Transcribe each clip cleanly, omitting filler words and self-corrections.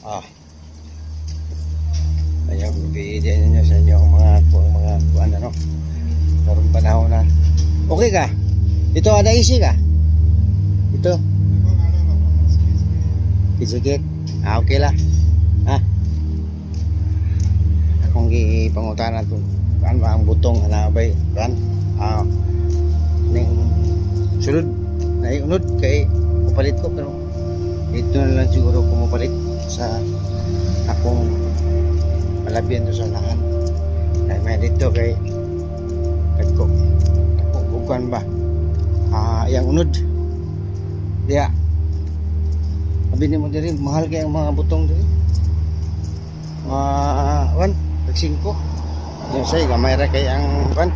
Ah, ayun, bigyan niyo sa inyo ang mga kuan ano. Karon panahon na. Okay ka? Ito ada isi ka? Ito. Kisikit. Okay lah. Ha? Akong gipangutan nato. Kan ang butong ana bay kan. Ning sulod na unod kay upalit ko pero ito na lang siguro ko mapalit sa akong malabyan to sa lahan. Kay may dito kay bukan ba yang unod dia sabi ni mo diri mahal kay ang mga butong diri wan tag 5 yung say gamay ra kay ang wan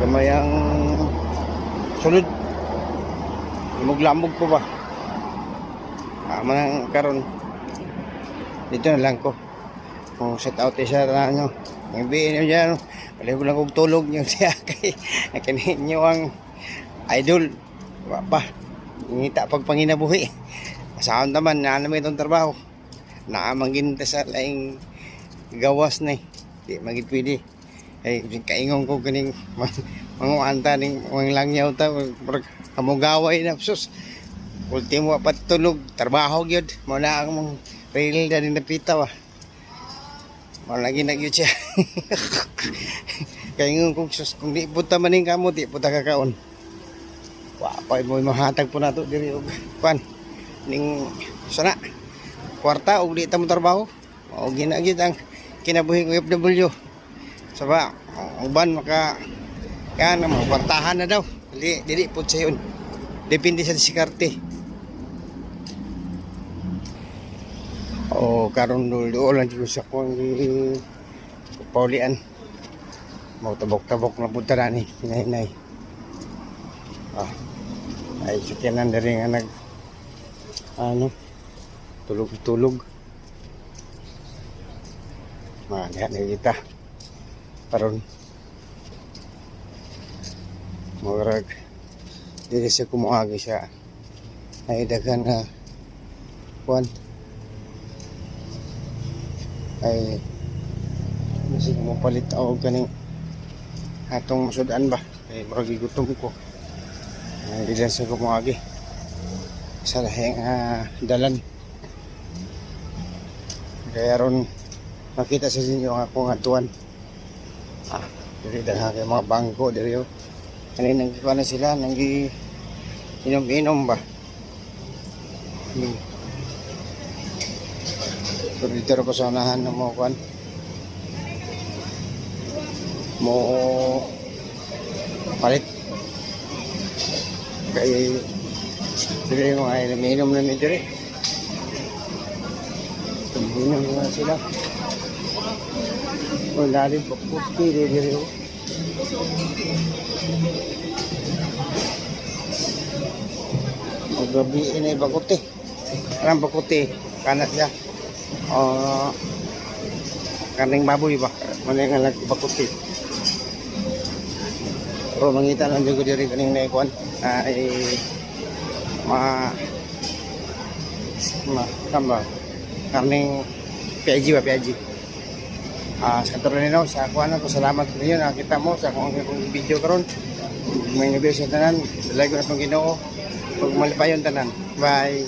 gamay ang sulod imog-lamog ko ba manang karon dito na lang ko kung set out isa na nyo yung bihin nyo dyan wala ko lang kong tulog nyo siya kay kaninyo ang idol wala pa ngita pag panginabuhi masaon naman na naman itong trabaho naamanggin sa laing gawas na di magit pwede ay kaingong ko kaning mga anta ning mga langyaw ta kamugaway na sus ultimo pa tulog trabaho gyud mo na ang rail na din napita ba malagi na gyud siya kaingong kung sus kung di puta maning kamo di puta kakaon wa pa mo mahatag po nato diri og kwan ning sana kwarta og di ta mo trabaho o ginagyud ang kinabuhing OFW saba uban maka kan mga kwartahan na daw dili pud sa yun depende sa diskarte o karon dulo lang jud sa kong paulian mau tabok-tabok na punta na ni hinay-hinay ay sakyanan dari nga nag ano tulog-tulog mga na kita karon murag dili siya kumuagi siya ay daghan na kuan ay kasi mapalit ako kaning atong masudan ba ay murag gutom ko ay dili siya kumuagi sa lahing dalan kaya ron makita sa inyo ang akong atuan diri dahil kay mga bangko diri kanina nagkuha na sila nanggi inom-inom ba pero dito ko sa unahan na mo kuan mo palit kay diri mo ay inom na ni diri inom na sila wala rin paputi diri o gabi ini bakuti anong bakuti kanat siya kaning baboy ba manay nga bakuti pero mangita lang dito diri kaning naikuan ay kamba kaning PIG ba PIG sa katurun sa kuan ko salamat sa inyo nakita mo sa akong video karon may nabiyos tanan dalay ko na pang Ginoo pag malipayon tanan bye.